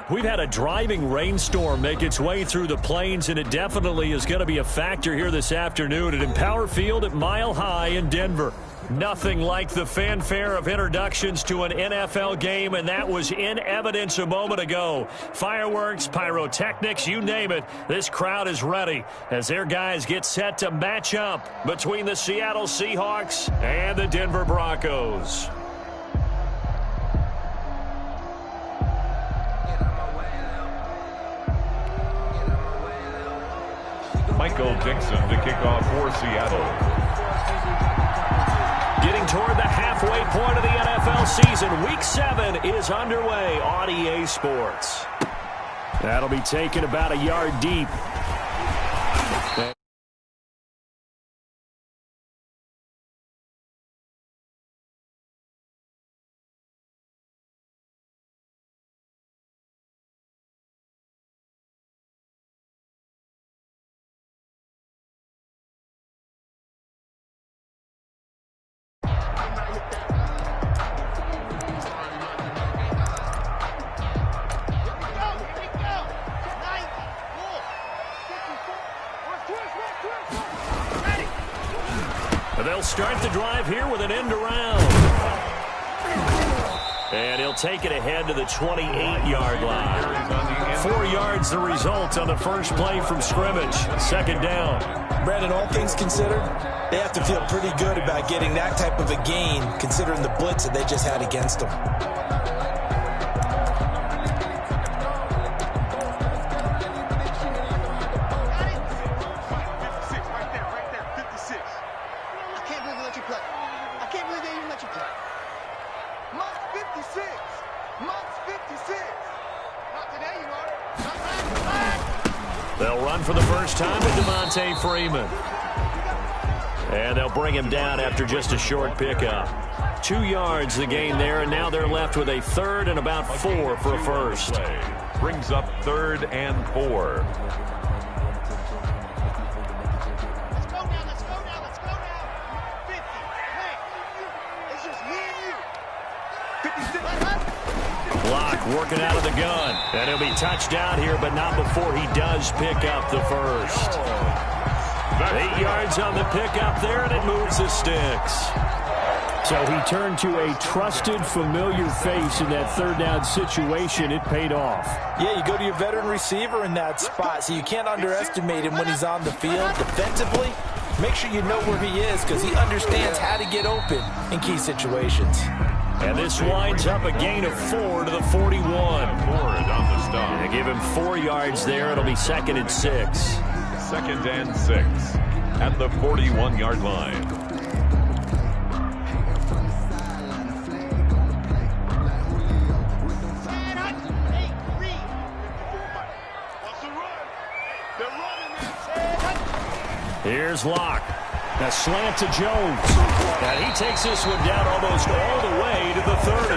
We've had a driving rainstorm make its way through the plains, and it definitely is going to be a factor here this afternoon at Empower Field at Mile High in Denver. Nothing like the fanfare of introductions to an NFL game, and that was in evidence a moment ago. Fireworks, pyrotechnics, you name it. This crowd is ready as their guys get set to match up between the Seattle Seahawks and the Denver Broncos. Michael Dixon to kick off for Seattle. Getting toward the halfway point of the NFL season. Week 7 is underway on EA Sports. That'll be taken about a yard deep. They'll start the drive here with an end around. And he'll take it ahead to the 28-yard line. 4 yards the result on the first play from scrimmage. Second down. Brandon, all things considered, they have to feel pretty good about getting that type of a gain considering the blitz that they just had against them. They'll run for the first time with Devontae Freeman. And they'll bring him down after just a short pickup. 2 yards the gain there, and now they're left with a third and about 4 for a first. Brings up 3rd and 4. Working out of the gun. And he'll be touched down here, but not before he does pick up the first. 8 yards on the pickup there, and it moves the sticks. So he turned to a trusted, familiar face in that third down situation. It paid off. Yeah, you go to your veteran receiver in that spot, so you can't underestimate him when he's on the field defensively. Make sure you know where he is because he understands how to get open in key situations. And this winds up a gain of 4 to the 41. On the stop. They give him 4 yards there. It'll be 2nd and 6. 2nd and 6 at the 41-yard line. Here's Locke. A slant to Jones. And he takes this one down almost all the way to the 30.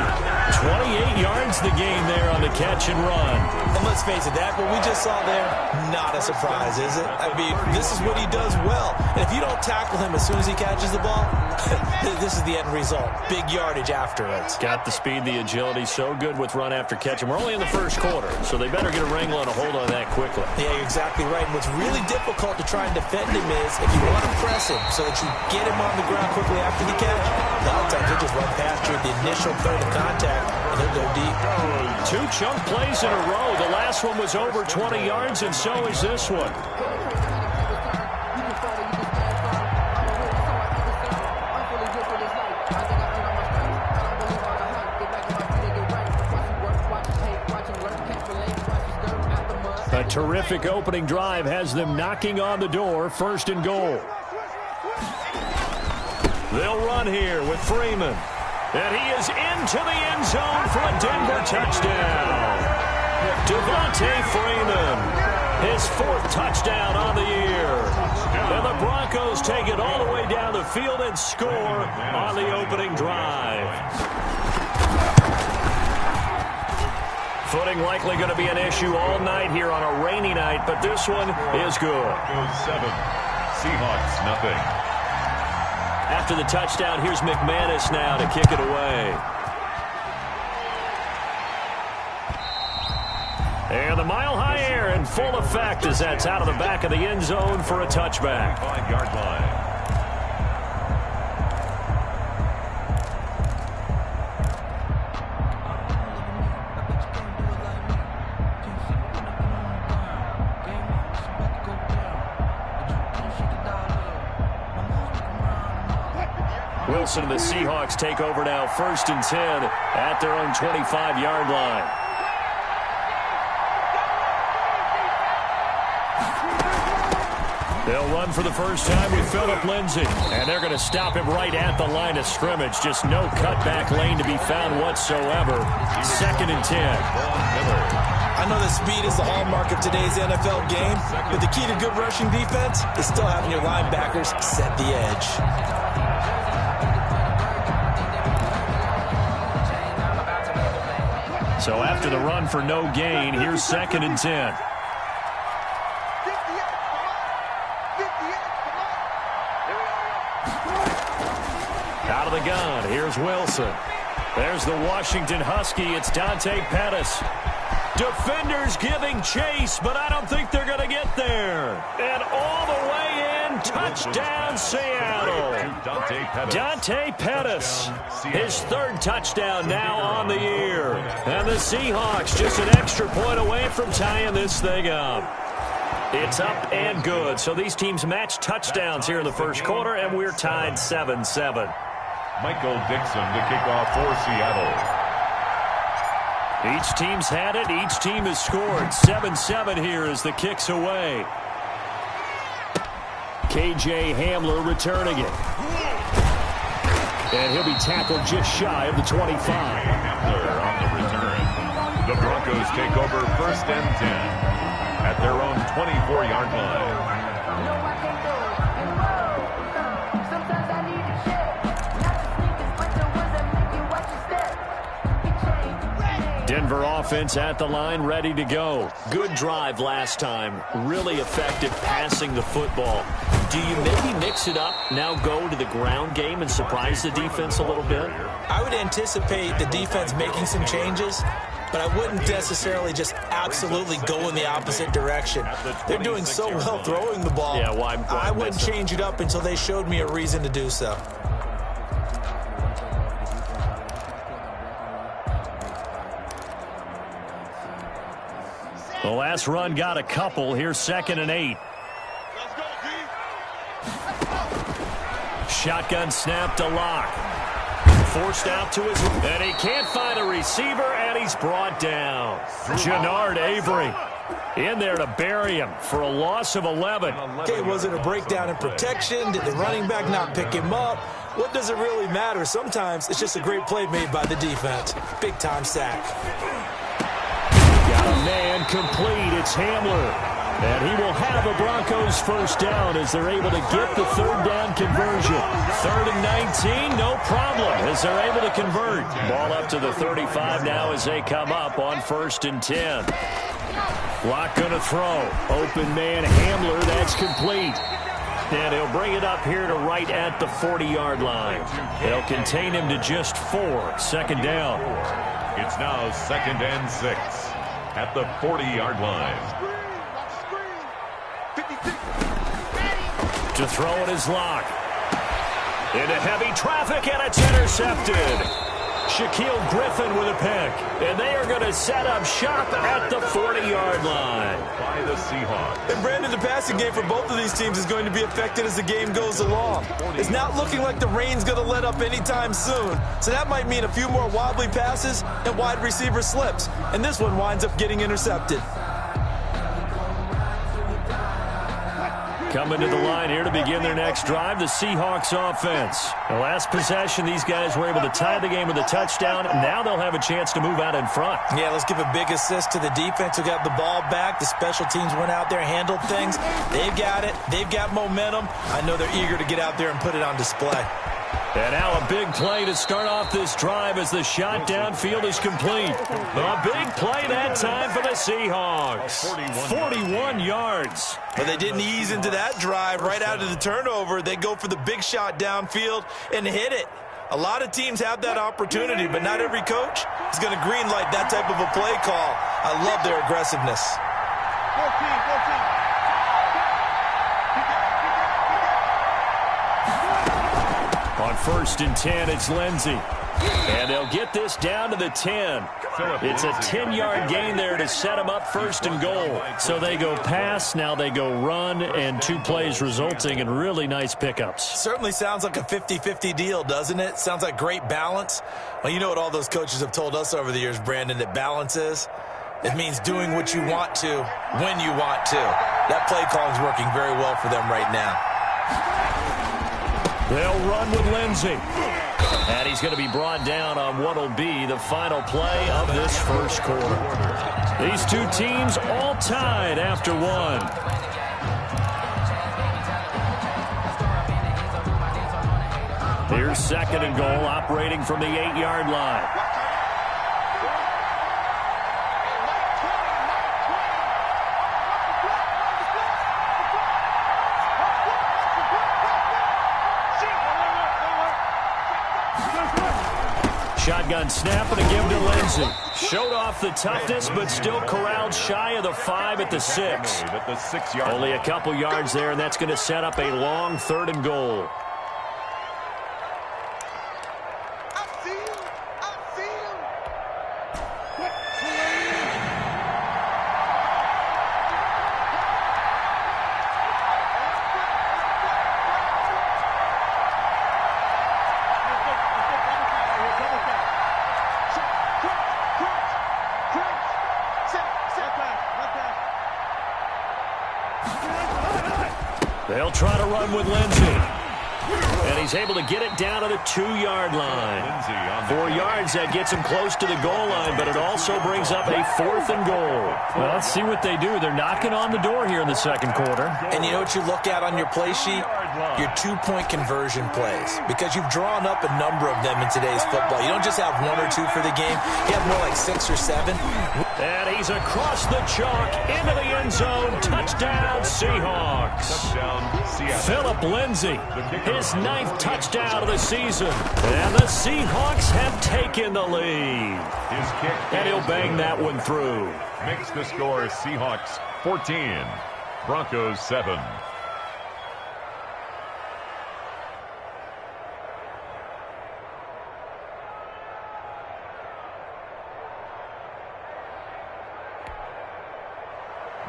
28 yards the gain there on the catch and run. And let's face it, that what we just saw there, not a surprise, is it? I mean, this is what he does well. And if you don't tackle him as soon as he catches the ball, this is the end result. Big yardage afterwards. Got the speed, the agility, so good with run after catch. And we're only in the first quarter, so they better get a wrangle and a hold on that quickly. Yeah, you're exactly right. And what's really difficult to try and defend him is if you want to press him so that you get him on the ground quickly after the catch, a lot of times he'll just run past you at the initial point of contact, and he'll go deep. 2 chunk plays in a row. The last one was over 20 yards, and so is this one. A terrific opening drive has them knocking on the door. 1st and goal. They'll run here with Freeman. And he is into the end zone for a Denver touchdown. Devontae Freeman, his 4th touchdown on the year. And the Broncos take it all the way down the field and score on the opening drive. Footing likely going to be an issue all night here on a rainy night, but this one is good. Goes 7. Seahawks, nothing. After the touchdown, here's McManus now to kick it away. And the mile-high air in full effect as that's out of the back of the end zone for a touchback. 5-yard line. Wilson and the Seahawks take over now, 1st and 10 at their own 25-yard line. They'll run for the first time with Phillip Lindsay, and they're going to stop him right at the line of scrimmage. Just no cutback lane to be found whatsoever. 2nd and 10. I know that speed is the hallmark of today's NFL game, but the key to good rushing defense is still having your linebackers set the edge. So after the run for no gain, here's 2nd and 10. Out of the gun, here's Wilson. There's the Washington Husky. It's Dante Pettis. Defenders giving chase, but I don't think they're going to get there. And all the way in, touchdown Seattle. Dante Pettis, his 3rd touchdown now on the year. And the Seahawks just an extra point away from tying this thing up. It's up and good. So these teams match touchdowns here in the first quarter, and we're tied 7-7. Michael Dixon to kick off for Seattle. Each team's had it. Each team has scored. 7-7 here as the kick's away. K.J. Hamler returning it. And he'll be tackled just shy of the 25. Hamler on the return. The Broncos take over 1st and 10 at their own 24-yard line. Denver offense at the line, ready to go. Good drive last time. Really effective passing the football. Do you maybe mix it up, now go to the ground game and surprise the defense a little bit? I would anticipate the defense making some changes, but I wouldn't necessarily just absolutely go in the opposite direction. They're doing so well throwing the ball. Yeah, why I wouldn't change it up until they showed me a reason to do so. The last run got a couple. Here's 2nd and 8. Shotgun snap to Locke. Forced out to his... And he can't find a receiver, and he's brought down. Jannard Avery in there to bury him for a loss of 11. Okay, was it a breakdown in protection? Did the running back not pick him up? What does it really matter? Sometimes it's just a great play made by the defense. Big-time sack. Got a man complete. It's Hamler. And he will have a Broncos first down as they're able to get the 3rd down conversion. 3rd and 19, no problem as they're able to convert. Ball up to the 35 now as they come up on 1st and 10. Locke going to throw. Open man Hamler, that's complete. And he'll bring it up here to right at the 40-yard line. They'll contain him to just 4. 2nd down. It's now 2nd and 6 at the 40-yard line. To throw it is Locke. Into heavy traffic, and it's intercepted. Shaquille Griffin with a pick. And they are going to set up shop at the 40-yard line. By the Seahawks. And Brandon, the passing game for both of these teams is going to be affected as the game goes along. It's not looking like the rain's going to let up anytime soon. So that might mean a few more wobbly passes and wide receiver slips. And this one winds up getting intercepted. Coming to the line here to begin their next drive, the Seahawks offense. The last possession, these guys were able to tie the game with a touchdown. Now they'll have a chance to move out in front. Yeah, let's give a big assist to the defense who got the ball back. The special teams went out there, handled things. They've got it. They've got momentum. I know they're eager to get out there and put it on display. And now a big play to start off this drive as the shot downfield is complete. A big play that time for the Seahawks. 41 yards. But they didn't ease into that drive right out of the turnover. They go for the big shot downfield and hit it. A lot of teams have that opportunity, but not every coach is going to greenlight that type of a play call. I love their aggressiveness. On 1st and 10, it's Lindsey. And they'll get this down to the 10. It's a 10-yard gain there to set them up 1st and goal. So they go pass, now they go run, and 2 plays resulting in really nice pickups. Certainly sounds like a 50-50 deal, doesn't it? Sounds like great balance. Well, you know what all those coaches have told us over the years, Brandon, that balance is? It means doing what you want to, when you want to. That play calling is working very well for them right now. They'll run with Lindsey. And he's going to be brought down on what will be the final play of this first quarter. These two teams all tied after 1. Here's 2nd and goal, operating from the 8-yard line. Shotgun snap and a give to Lindsey. Showed off the toughness, but still corralled shy of the 5 at the 6. Only a couple yards there, and that's going to set up a long 3rd and goal. They'll try to run with Lindsey. And he's able to get it down to the 2-yard line. 4 yards, that gets him close to the goal line, but it also brings up a 4th and goal. Well, let's see what they do. They're knocking on the door here in the 2nd quarter. And you know what you look at on your play sheet? Your 2-point conversion plays. Because you've drawn up a number of them in today's football. You don't just have 1 or 2 for the game. You have more like 6 or 7. And he's across the chalk into the end zone. Touchdown, Seahawks. Touchdown, Seattle. Philip Lindsey, his 9th touchdown of the season. And the Seahawks have taken the lead. His kick. And he'll bang that one through. Makes the score Seahawks 14, Broncos 7.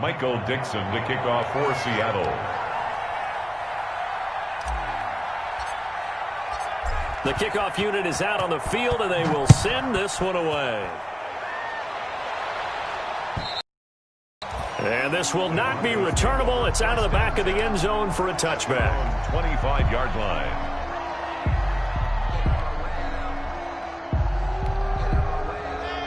Michael Dixon to kick off for Seattle. The kickoff unit is out on the field, and they will send this one away. And this will not be returnable. It's out of the back of the end zone for a touchback. 25-yard line.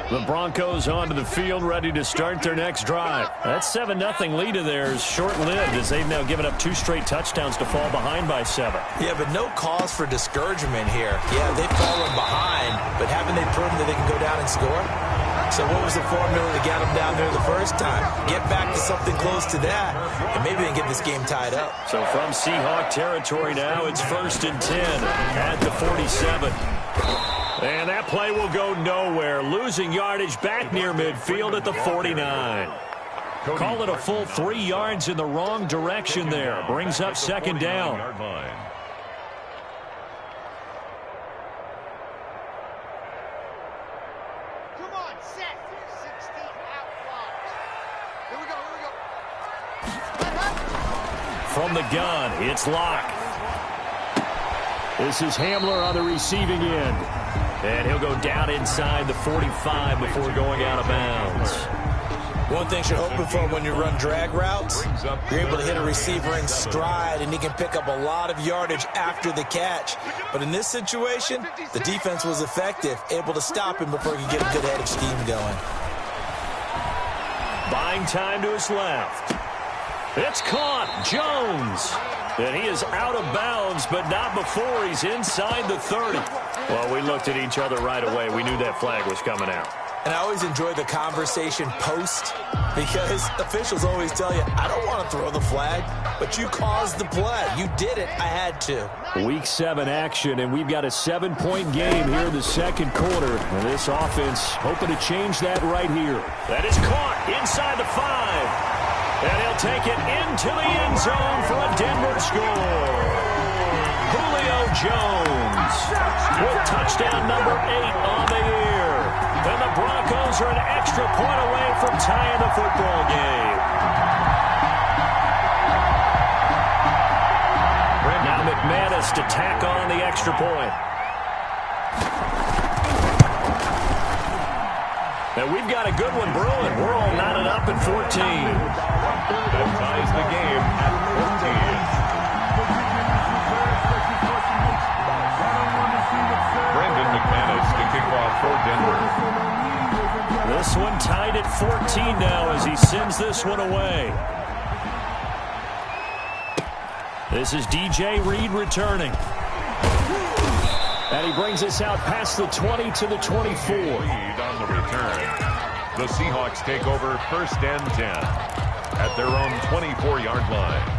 The Broncos onto the field, ready to start their next drive. That 7-0 lead of theirs short-lived as they've now given up 2 straight touchdowns to fall behind by 7. Yeah, but no cause for discouragement here. Yeah, they've fallen behind, but haven't they proven that they can go down and score? So what was the formula to get them down there the first time? Get back to something close to that, and maybe they can get this game tied up. So from Seahawk territory now, it's 1st and 10 at the 47. And that play will go nowhere. Losing yardage back near midfield at the 49. Call it a full 3 yards in the wrong direction there. Brings up 2nd down. Come on, set. 16 out blocks. Here we go. From the gun, it's Locke. This is Hamler on the receiving end. And he'll go down inside the 45 before going out of bounds. One thing you're hoping for when you run drag routes, you're able to hit a receiver in stride, and he can pick up a lot of yardage after the catch. But in this situation, the defense was effective, able to stop him before he could get a good head of steam going. Buying time to his left. It's caught. Jones. And he is out of bounds, but not before he's inside the 30. Well, we looked at each other right away. We knew that flag was coming out. And I always enjoy the conversation post because officials always tell you, I don't want to throw the flag, but you caused the play. You did it. I had to. Week 7 action, and we've got a 7-point game here in the second quarter. And this offense hoping to change that right here. That is caught inside the 5. And he'll take it into the end zone for a Denver score. Julio Jones with touchdown number 8 on the year. And the Broncos are an extra point away from tying the football game. Now McManus to tack on the extra point. And we've got a good one brewing. We're all knotted up at 14. That ties the game at 14. Brandon McManus to kick off for Denver. This one tied at 14 now as he sends this one away. This is DJ Reed returning. And he brings us out past the 20 to the 24. Reed on the return. The Seahawks take over 1st and 10 at their own 24-yard line.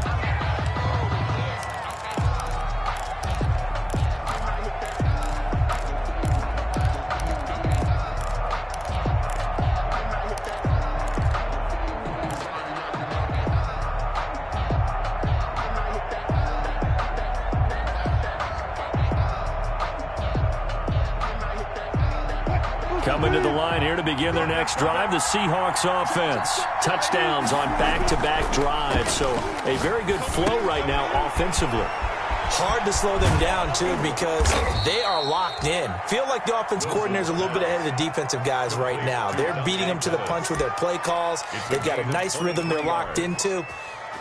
Coming to the line here to begin their next drive, the Seahawks offense. Touchdowns on back-to-back drives, so a very good flow right now offensively. Hard to slow them down, too, because they are locked in. Feel like the offense coordinator's a little bit ahead of the defensive guys right now. They're beating them to the punch with their play calls. They've got a nice rhythm they're locked into.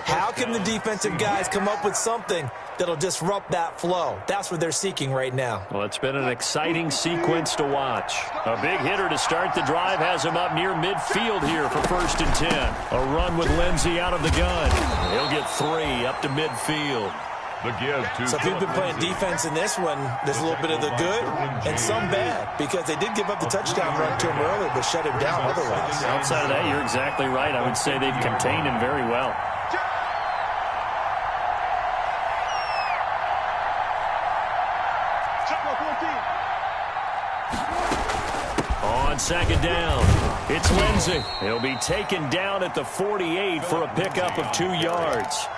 How can the defensive guys come up with something that'll disrupt that flow? That's what they're seeking right now. Well, it's been an exciting sequence to watch. A big hitter to start the drive has him up near midfield here for 1st and 10. A run with Lindsey out of the gun. He'll get 3 up to midfield. The give to So if you've been playing defense in this one, there's a little bit of the good and some bad, because they did give up the touchdown run to him earlier, but shut him down otherwise. Outside of that, you're exactly right. I would say they've contained him very well. On 2nd down, it's Lindsey. He'll be taken down at the 48 for a pickup of 2 yards.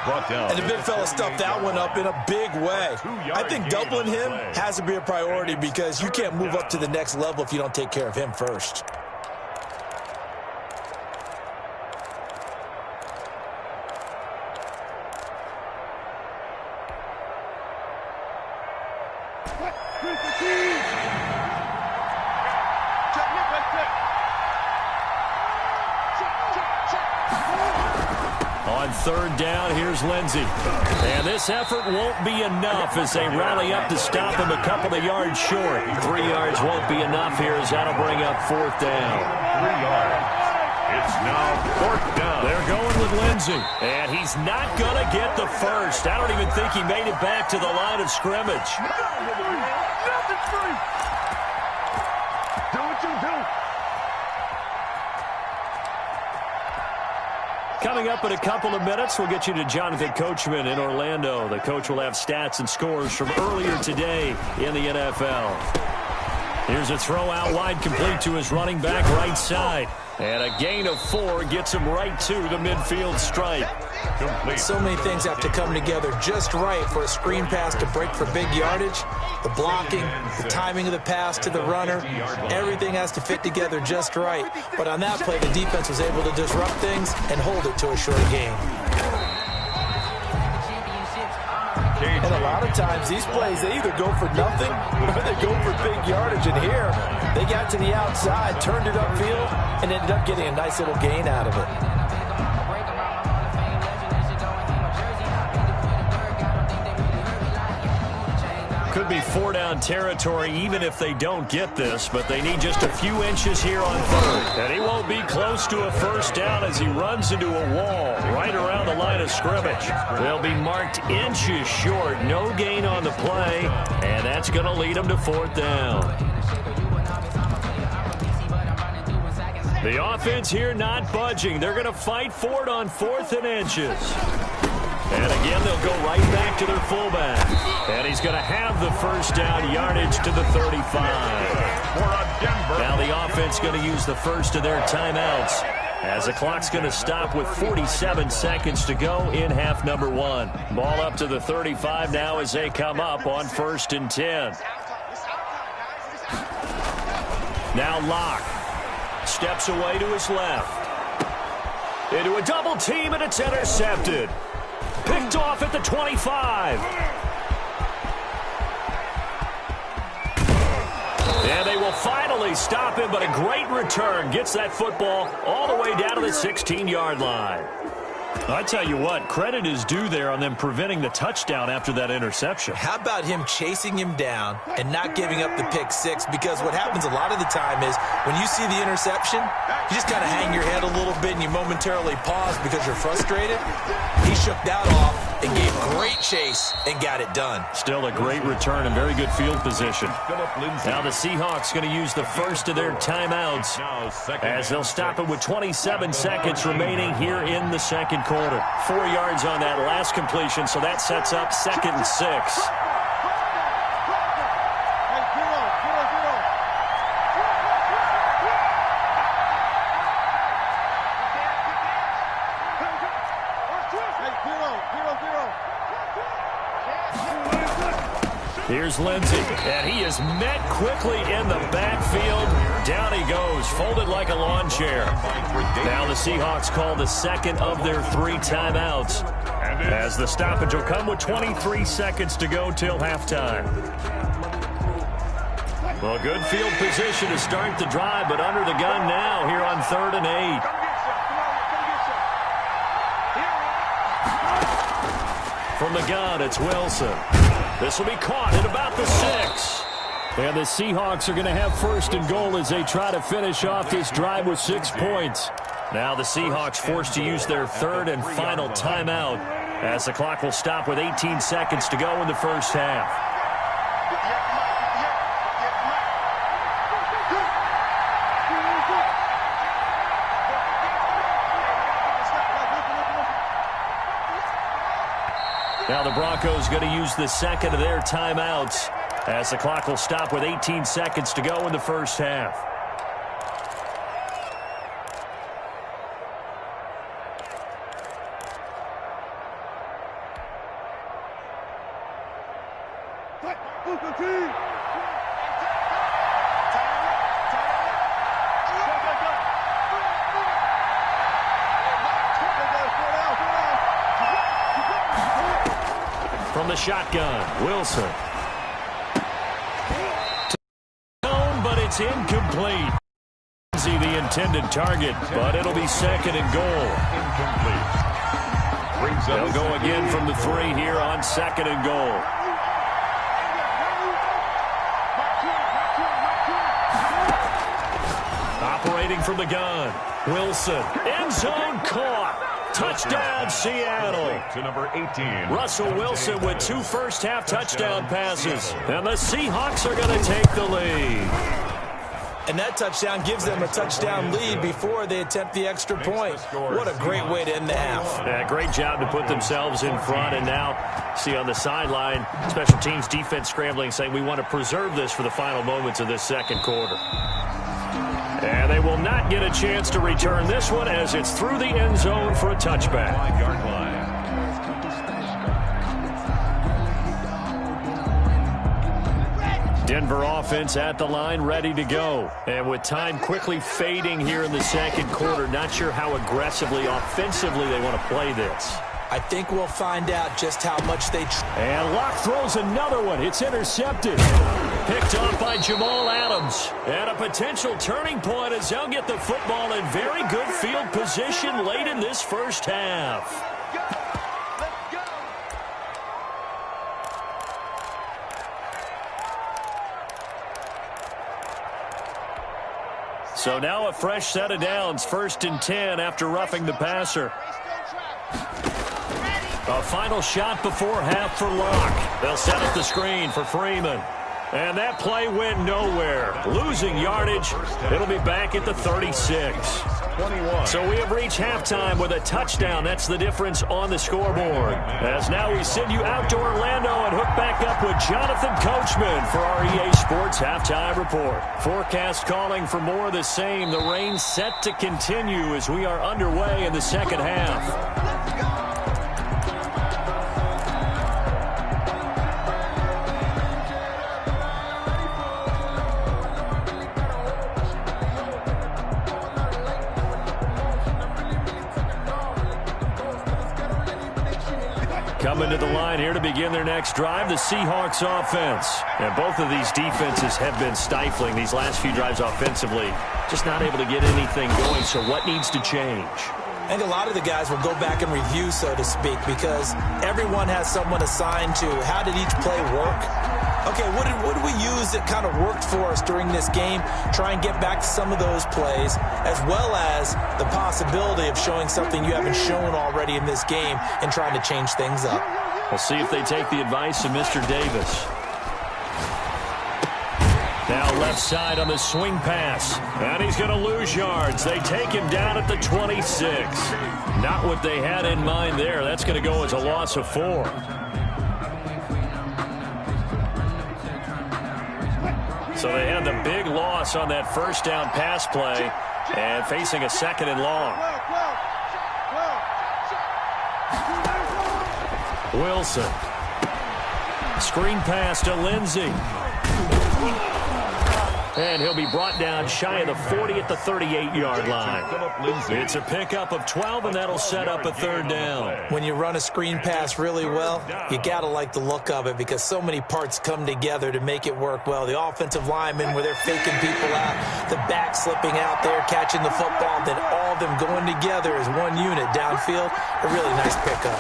Brought down. And the big fella stuffed that one up in a big way. I think doubling him has to be a priority because you can't move up to the next level if you don't take care of him first. On 3rd down, here's Lindsey. And this effort won't be enough as they rally up to stop him a couple of yards short. 3 yards won't be enough here as that'll bring up 4th down. 3 yards. It's now 4th down. They're going with Lindsey. And he's not going to get the first. I don't even think he made it back to the line of scrimmage. Nothing's free. Do what you do. Coming up in a couple of minutes, we'll get you to Jonathan Coachman in Orlando. The coach will have stats and scores from earlier today in the NFL. Here's a throw out wide, complete to his running back right side. And a gain of 4 gets him right to the midfield stripe. Complete. So many things have to come together just right for a screen pass to break for big yardage. The blocking, the timing of the pass to the runner, everything has to fit together just right. But on that play, the defense was able to disrupt things and hold it to a short game. And a lot of times, these plays, they either go for nothing or they go for big yardage. And here, they got to the outside, turned it upfield, and ended up getting a nice little gain out of it. Could be 4-down territory even if they don't get this, but they need just a few inches here on 3rd. And he won't be close to a 1st down as he runs into a wall right around the line of scrimmage. They'll be marked inches short, no gain on the play, and that's going to lead them to 4th down. The offense here not budging. They're going to fight for it on 4th and inches. And again, they'll go right back to their fullback. And he's going to have the first down yardage to the 35. Now the offense going to use the first of their timeouts, as the clock's going to stop with 47 seconds to go in half number 1. Ball up to the 35 now as they come up on 1st and 10. Now Locke steps away to his left. Into a double team, and it's intercepted. Picked off at the 25. And they will finally stop him, but a great return. Gets that football all the way down to the 16-yard line. I tell you what, credit is due there on them preventing the touchdown after that interception. How about him chasing him down and not giving up the pick six? Because what happens a lot of the time is when you see the interception, you just kind of hang your head a little bit and you momentarily pause because you're frustrated. He shook that off and gave great chase and got it done. Still a great return and very good field position. Now the Seahawks going to use the first of their timeouts as they'll stop it with 27 seconds remaining here in the second quarter. 4 yards on that last completion, so that sets up 2nd and 6. Here's Lindsey, and he is met quickly in the backfield. Down he goes, folded like a lawn chair. Now the Seahawks call the second of their 3 timeouts, as the stoppage will come with 23 seconds to go till halftime. Well, good field position to start the drive, but under the gun now here on 3rd and 8. From the gun, it's Wilson. This will be caught at about the 6. And the Seahawks are going to have 1st and goal as they try to finish off this drive with 6 points. Now the Seahawks forced to use their 3rd and final timeout, as the clock will stop with 18 seconds to go in the first half. Now the Broncos going to use the second of their timeouts, as the clock will stop with 18 seconds to go in the first half. From the shotgun, Wilson. But it's incomplete. The intended target, but it'll be 2nd and goal. They'll go again from the 3 here on 2nd and goal. Operating from the gun, Wilson. End zone caught. Touchdown, Seattle. To number 18. Russell Wilson with 2 first-half touchdown passes. And the Seahawks are going to take the lead. And that touchdown gives them a touchdown lead before they attempt the extra point. What a great way to end the half. Yeah, great job to put themselves in front. And now, see on the sideline, special teams defense scrambling, saying we want to preserve this for the final moments of this second quarter. And they will not get a chance to return this one, as it's through the end zone for a touchback. 5-yard line. Denver offense at the line, ready to go. And with time quickly fading here in the second quarter, not sure how aggressively, offensively they want to play this. I think we'll find out just how much they... And Locke throws another one. It's intercepted. Picked off by Jamal Adams. And a potential turning point as they'll get the football in very good field position late in this first half. So now a fresh set of downs, 1st and 10 after roughing the passer. A final shot before half for Locke. They'll set up the screen for Freeman. And that play went nowhere. Losing yardage. It'll be back at the 36. 21. So we have reached halftime with a touchdown. That's the difference on the scoreboard. As now we send you out to Orlando and hook back up with Jonathan Coachman for our EA Sports Halftime Report. Forecast calling for more of the same. The rain set to continue as we are underway in the second half. Coming to the line here to begin their next drive, the Seahawks offense. And both of these defenses have been stifling these last few drives offensively. Just not able to get anything going, so what needs to change? I think a lot of the guys will go back and review, so to speak, because everyone has someone assigned to how did each play work. Okay, what did we use that kind of worked for us during this game? Try and get back to some of those plays, as well as the possibility of showing something you haven't shown already in this game and trying to change things up. We'll see if they take the advice of Mr. Davis. Now left side on the swing pass. And he's going to lose yards. They take him down at the 26. Not what they had in mind there. That's going to go as a loss of 4. So they had the big loss on that first down pass play and facing a second and long. Wilson. Screen pass to Lindsey. And he'll be brought down shy of the 40 at the 38-yard line. It's a pickup of 12, and that'll set up a third down. When you run a screen pass really well, you got to like the look of it because so many parts come together to make it work well. The offensive linemen where they're faking people out, the back slipping out there, catching the football, then all of them going together as one unit downfield. A really nice pickup.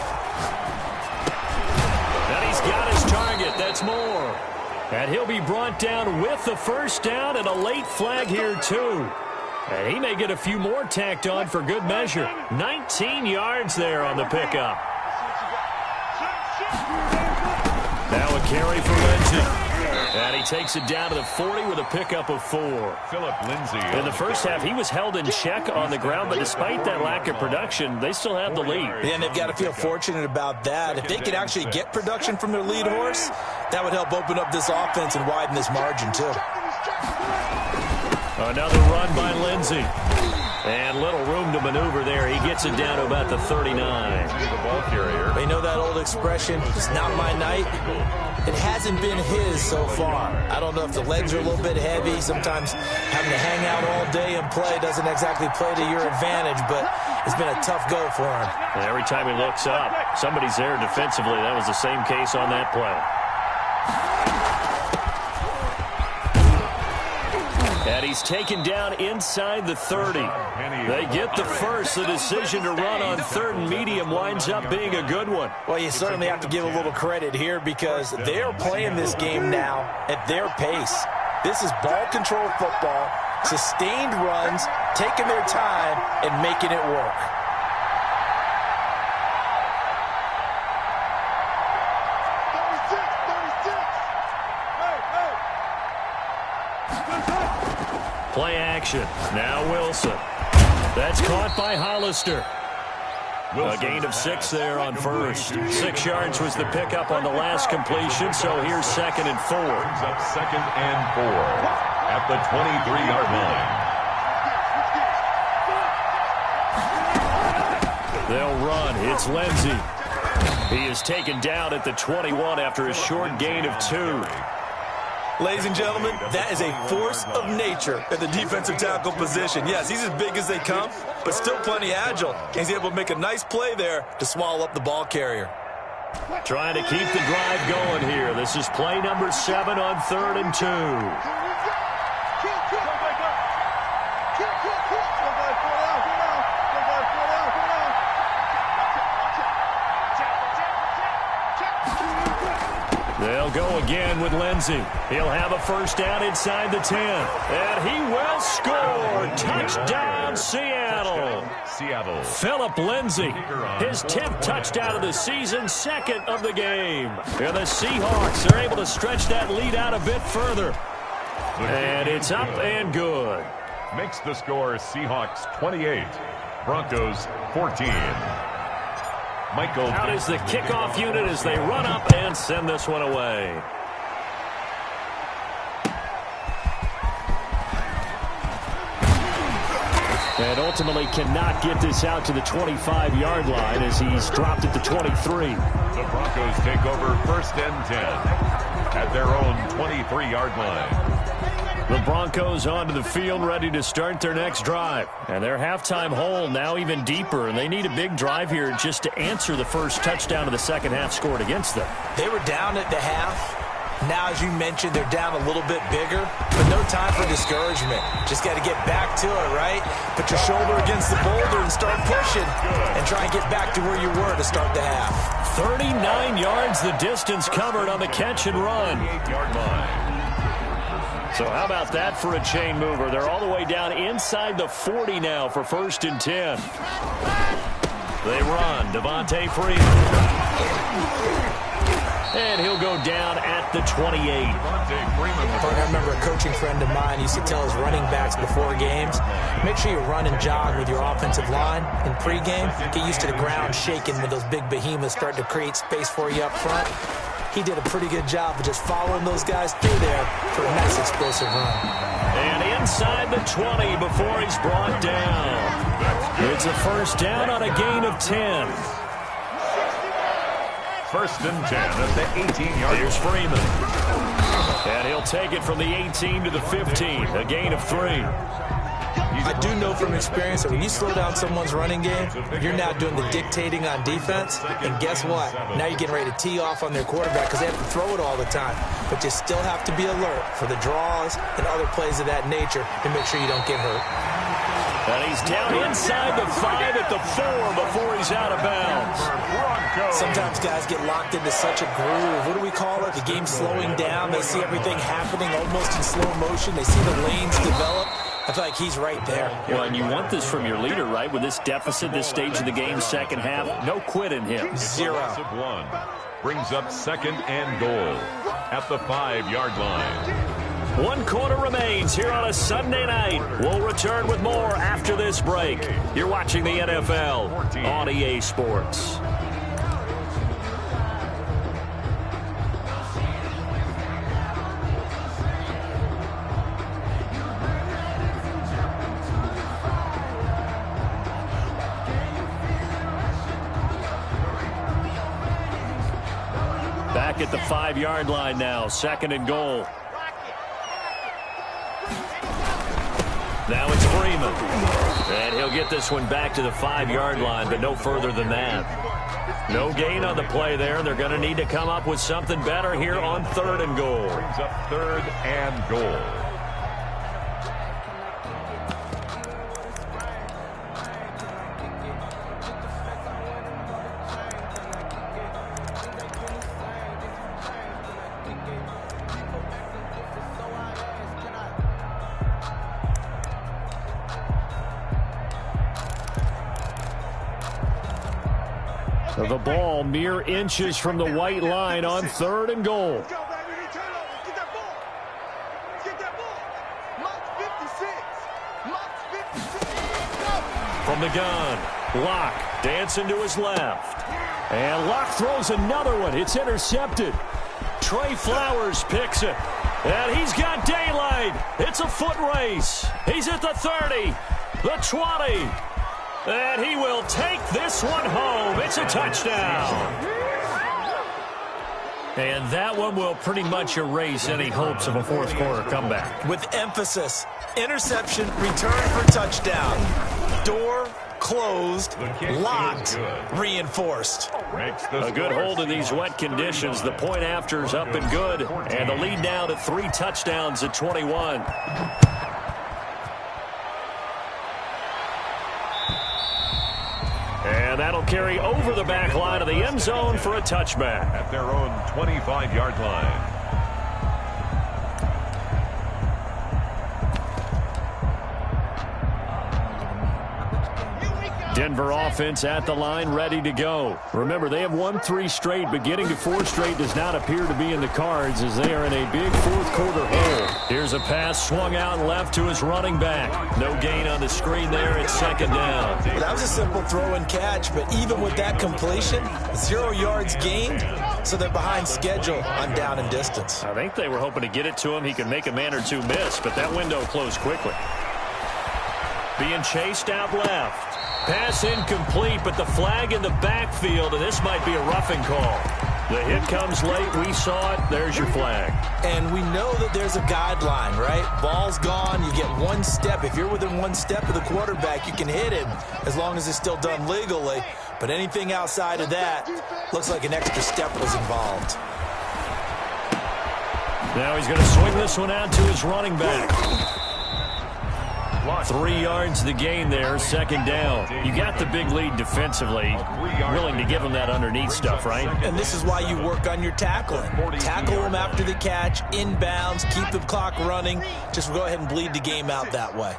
And he's got his target. That's more. And he'll be brought down with the first down and a late flag here, too. And he may get a few more tacked on for good measure. 19 yards there on the pickup. Now a carry for Lindsey. And he takes it down to the 40 with a pickup of 4. Philip Lindsay. In the first half, he was held in check on the ground, but despite that lack of production, they still have the lead. Yeah, and they've got to feel fortunate about that. If they could actually get production from their lead horse, that would help open up this offense and widen this margin, too. Another run by Lindsey. And little room to maneuver there. He gets it down to about the 39. The ball carrier. They know that old expression, it's not my night. It hasn't been his so far. I don't know if the legs are a little bit heavy. Sometimes having to hang out all day and play doesn't exactly play to your advantage, but it's been a tough go for him. And every time he looks up, somebody's there defensively. That was the same case on that play. And he's taken down inside the 30. They get the first. The decision to run on third and medium winds up being a good one. Well, you certainly have to give a little credit here because they're playing this game now at their pace. This is ball control football, sustained runs, taking their time, and making it work. Play action. Now Wilson. That's caught by Hollister. A gain of 6 there on first. 6 yards was the pickup on the last completion, so here's second and 4. Brings up second and 4 at the 23-yard line. They'll run. It's Lindsey. He is taken down at the 21 after a short gain of 2. Ladies and gentlemen, that is a force of nature at the defensive tackle position. Yes, he's as big as they come, but still plenty agile. He's able to make a nice play there to swallow up the ball carrier. Trying to keep the drive going here. This is play number 7 on 3rd and 2. They'll go again with Lindsey. He'll have a first down inside the 10. And he will score. Touchdown, Seattle. Philip Lindsey, his 10th touchdown of the season, second of the game. And the Seahawks are able to stretch that lead out a bit further. And it's up and good. Makes the score Seahawks 28, Broncos 14. Michael out is the kickoff unit as they run up and send this one away. And ultimately cannot get this out to the 25-yard line as he's dropped at the 23. The Broncos take over first and 10 at their own 23-yard line. The Broncos onto the field ready to start their next drive. And their halftime hole now even deeper, and they need a big drive here just to answer the first touchdown of the second half scored against them. They were down at the half. Now, as you mentioned, they're down a little bit bigger, but no time for discouragement. Just got to get back to it, right? Put your shoulder against the boulder and start pushing and try and get back to where you were to start the half. 39 yards the distance covered on the catch and run. 8-yard line. So how about that for a chain mover? They're all the way down inside the 40 now for first and 10. They run. Devontae Freeman. And he'll go down at the 28. I remember a coaching friend of mine used to tell his running backs before games, make sure you run and jog with your offensive line in pregame. Get used to the ground shaking when those big behemoths start to create space for you up front. He did a pretty good job of just following those guys through there for a nice explosive run. And inside the 20 before he's brought down. It's a first down on a gain of 10. First and 10 at the 18-yard line. Here's Freeman. And he'll take it from the 18 to the 15, a gain of 3. I do know from experience that when you slow down someone's running game, you're now doing the dictating on defense. And guess what? Now you're getting ready to tee off on their quarterback because they have to throw it all the time. But you still have to be alert for the draws and other plays of that nature to make sure you don't get hurt. And he's down inside the 5 at the 4 before he's out of bounds. Sometimes guys get locked into such a groove. What do we call it? The game's slowing down. They see everything happening almost in slow motion. They see the lanes develop. I feel like he's right there. Well, and you want this from your leader, right? With this deficit, this stage of the game, second half, no quit in him. 0. One brings up second and goal at the 5-yard line. 1 quarter remains here on a Sunday night. We'll return with more after this break. You're watching the NFL on EA Sports. Back at the 5-yard line now, second and goal. Now it's Freeman. And he'll get this one back to the 5-yard line, but no further than that. No gain on the play there. They're going to need to come up with something better here on third and goal. Brings up third and goal. The ball mere inches from the white line on third and goal. Let's go, baby. Turn over. Get that ball. Get that ball. Mark 56. Mark 56. From the gun, Locke dancing to his left. And Locke throws another one. It's intercepted. Trey Flowers picks it. And he's got daylight. It's a foot race. He's at the 30, the 20. And he will take this one home. It's a touchdown. And that one will pretty much erase any hopes of a fourth quarter comeback. With emphasis, interception, return for touchdown. Door closed, locked, reinforced. A good hold in these wet conditions. The point after's up and good. And the lead now to 3 touchdowns at 21. And that'll carry over the back line of the end zone for a touchback. At their own 25-yard line. Denver offense at the line, ready to go. Remember, they have won 3 straight, but getting to 4 straight does not appear to be in the cards as they are in a big fourth-quarter hole. Here's a pass swung out left to his running back. No gain on the screen there. It's second down. Well, that was a simple throw and catch, but even with that completion, 0 yards gained, so they're behind schedule on down and distance. I think they were hoping to get it to him. He could make a man or two miss, but that window closed quickly. Being chased out left. Pass incomplete, but the flag in the backfield, and this might be a roughing call. The hit comes late. We saw it. There's your flag. And we know that there's a guideline, right? Ball's gone. You get 1 step. If you're within 1 step of the quarterback, you can hit him as long as it's still done legally. But anything outside of that looks like an extra step was involved. Now he's going to swing this one out to his running back. 3 yards the gain there, second down. You got the big lead defensively. Willing to give him that underneath stuff, right? And this is why you work on your tackling. Tackle him after the catch, inbounds, keep the clock running. Just go ahead and bleed the game out that way.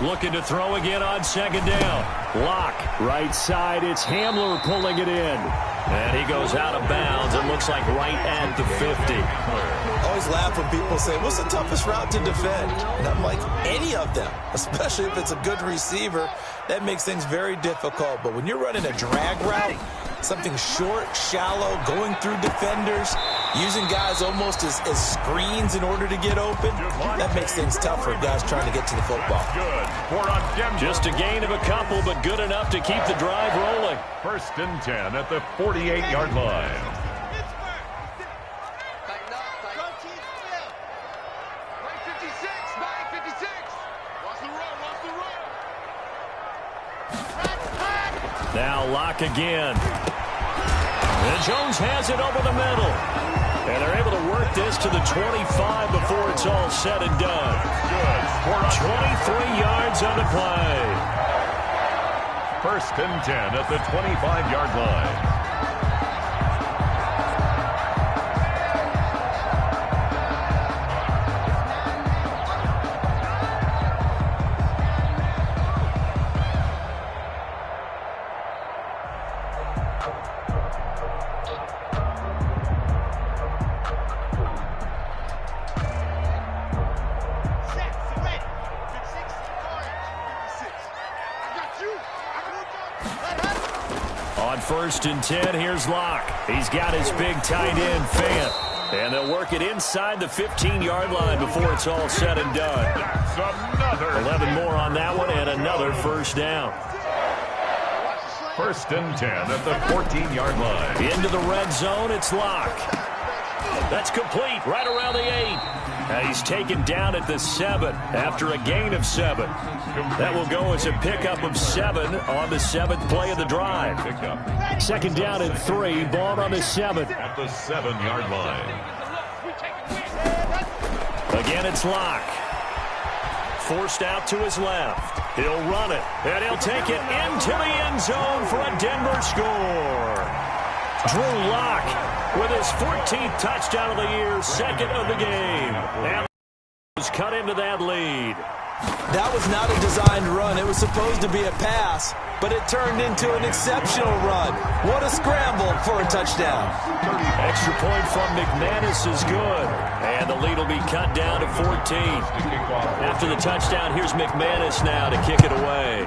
Looking to throw again on second down. Lock, right side. It's Hamler pulling it in. And he goes out of bounds. It looks like right at the 50. I always laugh when people say, what's the toughest route to defend? And I'm like, any of them, especially if it's a good receiver. That makes things very difficult. But when you're running a drag route, something short, shallow, going through defenders, using guys almost as screens in order to get open, that makes things tough for guys trying to get to the football. Just a gain of a couple, but good enough to keep the drive rolling. 1st and 10 at the 48-yard line. Now Lock again. And Jones has it over the middle. And they're able to work this to the 25 before it's all said and done. 23 yards on the play. 1st and 10 at the 25-yard line. On 1st and 10, here's Lock. He's got his big tight end, Fant. And they'll work it inside the 15-yard line before it's all said and done. That's another 11 more on that one and another first down. 1st and 10 at the 14-yard line. Into the red zone, it's Lock. That's complete, right around the 8. And he's taken down at the 7 after a gain of 7. That will go as a pickup of 7 on the 7th play of the drive. Second down and 3, ball on the 7. At the 7-yard line. Again, it's Lock. Forced out to his left. He'll run it, and he'll take it into the end zone for a Denver score. Drew Lock with his 14th touchdown of the year, second of the game. And was cut into that lead. That was not a designed run. It was supposed to be a pass, but it turned into an exceptional run. What a scramble for a touchdown. Extra point from McManus is good. And the lead will be cut down to 14. After the touchdown, here's McManus now to kick it away.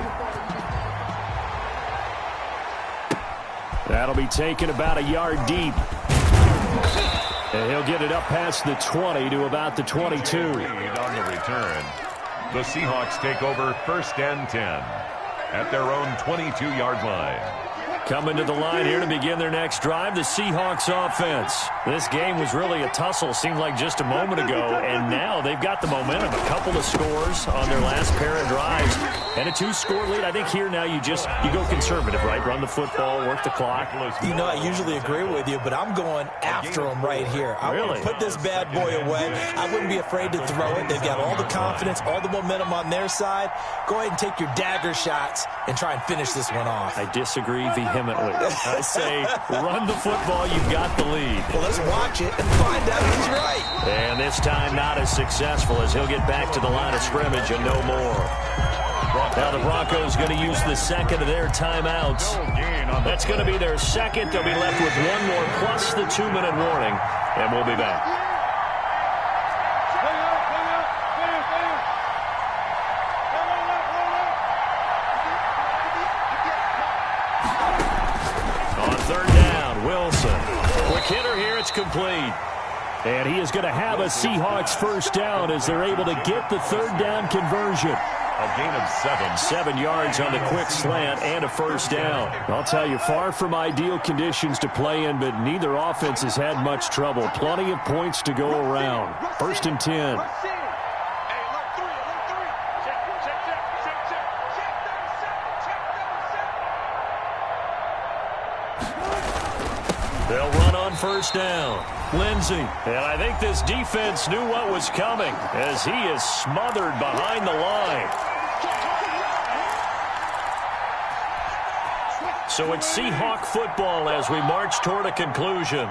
That'll be taken about a yard deep. And he'll get it up past the 20 to about the 22. On the return, the Seahawks take over 1st and 10 at their own 22-yard line. Coming to the line here to begin their next drive, the Seahawks offense. This game was really a tussle, seemed like just a moment ago, and now they've got the momentum. A couple of scores on their last pair of drives, and a 2-score lead. I think here now you go conservative, right? Run the football, work the clock. You know, I usually agree with you, but I'm going after them right here. I want to put this bad boy away. I wouldn't be afraid to throw it. They've got all the confidence, all the momentum on their side. Go ahead and take your dagger shots and try and finish this one off. I disagree vehemently. I say run the football. You've got the lead. Well, let's watch it and find out who's right. And this time not as successful as he'll get back to the line of scrimmage and no more. Now the Broncos going to use the second of their timeouts. That's going to be their second. They'll be left with one more plus the 2-minute warning, and we'll be back. Hitter here, it's complete. And he is going to have a Seahawks first down as they're able to get the third down conversion. A gain of 7. 7 yards on the quick slant and a first down. I'll tell you, far from ideal conditions to play in, but neither offense has had much trouble. Plenty of points to go around. First and 10. They'll run on first down. Lindsey. And I think this defense knew what was coming as he is smothered behind the line. So it's Seahawk football as we march toward a conclusion.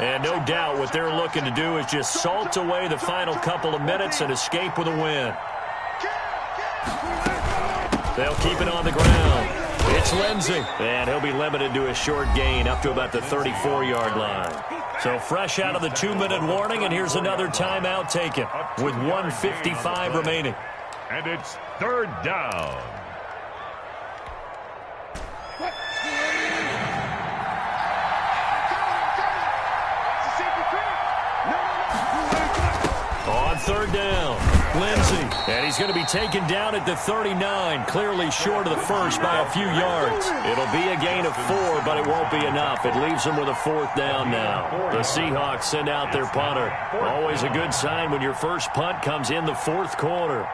And no doubt what they're looking to do is just salt away the final couple of minutes and escape with a win. They'll keep it on the ground. It's Lindsey, and he'll be limited to a short gain up to about the 34-yard line. So fresh out of the 2-minute warning, and here's another timeout taken with 1:55 remaining. And it's third down. On third down, Lindsey, and he's going to be taken down at the 39, clearly short of the first by a few yards. It'll be a gain of 4, but it won't be enough. It leaves them with a fourth down now. The Seahawks send out their punter. Always a good sign when your first punt comes in the fourth quarter.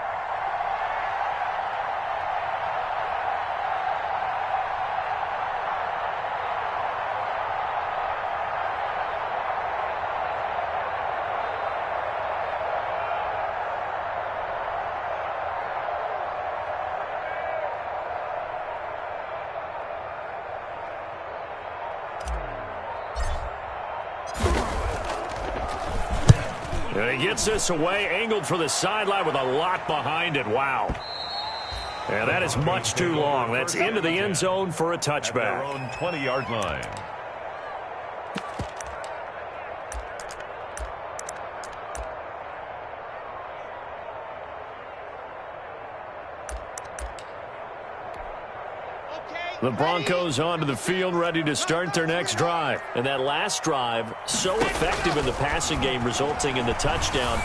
And he gets this away, angled for the sideline with a lot behind it. Wow. And that is much too long. That's into the end zone for a touchback. Their own 20-yard line. The Broncos onto the field, ready to start their next drive. And that last drive, so effective in the passing game, resulting in the touchdown.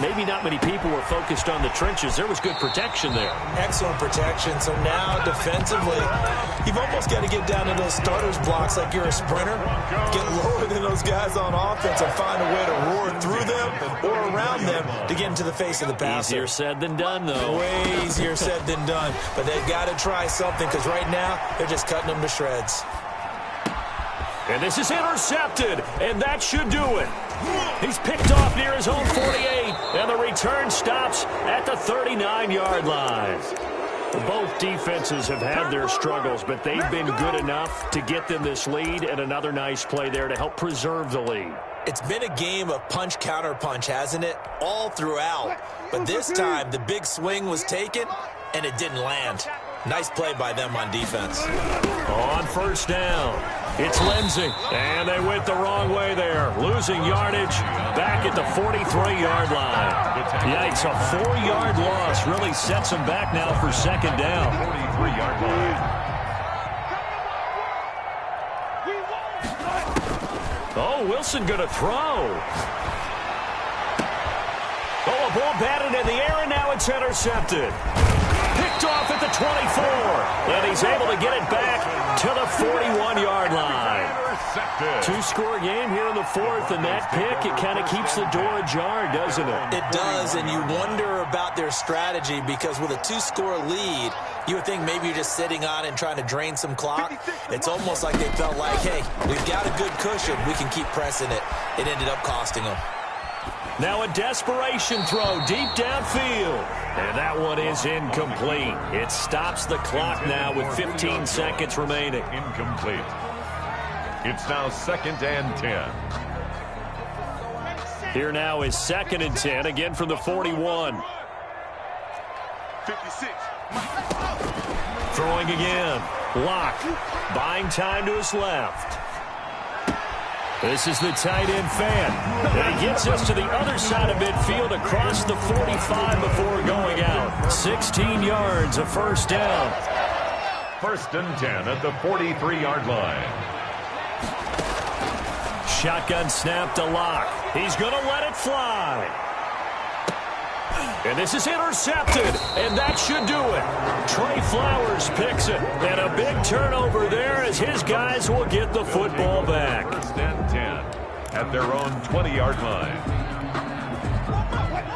Maybe not many people were focused on the trenches. There was good protection there. Excellent protection. So now defensively, you've almost got to get down to those starters blocks like you're a sprinter. Get lower than those guys on offense and find a way to roar through them or around them to get into the face of the passer. Easier said than done, though. Way easier said than done. But they've got to try something because right now they're just cutting them to shreds. And this is intercepted, and that should do it. He's picked off near his own 48, and the return stops at the 39-yard line. Both defenses have had their struggles, but they've been good enough to get them this lead, and another nice play there to help preserve the lead. It's been a game of punch-counter-punch, hasn't it? All throughout. But this time, the big swing was taken, and it didn't land. Nice play by them on defense. On first down, it's Lindsey. And they went the wrong way there. Losing yardage back at the 43-yard line. Yikes, a 4-yard loss really sets them back now for second down. 43-yard line. Oh, Wilson going to throw. Oh, a ball batted in the air, and now it's intercepted. Picked off at the 24. And he's able to get it back to the 41-yard line. Two-score game here in the fourth, and that pick, it kind of keeps the door ajar, doesn't it? It does, and you wonder about their strategy because with a two-score lead, you would think maybe you're just sitting on it and trying to drain some clock. It's almost like they felt like, hey, we've got a good cushion. We can keep pressing it. It ended up costing them. Now a desperation throw deep downfield. And that one is incomplete. It stops the clock now with 15 seconds remaining. Incomplete. It's now 2nd and 10. Here now is 2nd and 10, again from the 41. 56. Throwing again. Lock. Buying time to his left. This is the tight end fan. And he gets us to the other side of midfield across the 45 before going out. 16 yards, a first down. 1st and 10 at the 43-yard line. Shotgun snap to Lock. He's going to let it fly. And this is intercepted, and that should do it. Trey Flowers picks it, and a big turnover there as his guys will get the football back. 1st and 10 at their own 20-yard line.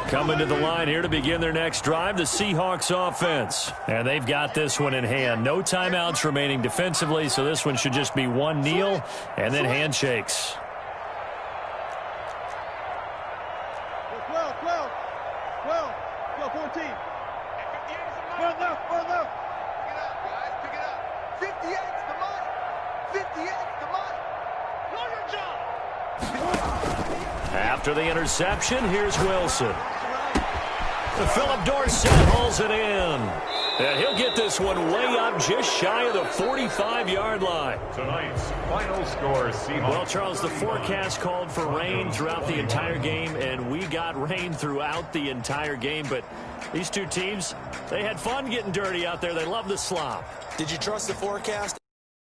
Coming to the line here to begin their next drive, the Seahawks offense. And they've got this one in hand. No timeouts remaining defensively, so this one should just be one kneel and then handshakes. 14. Run left, run left. Pick it up, guys. Pick it up. 58's the money. 58's the money. Know your job. After the interception, here's Wilson. Philip Dorsett hauls it in. And he'll get this one way up just shy of the 45-yard line. Tonight's final score, Seahawks. Well, Charles, the forecast called for rain throughout the entire game, and we got rain throughout the entire game. But these two teams, they had fun getting dirty out there. They love the slop. Did you trust the forecast?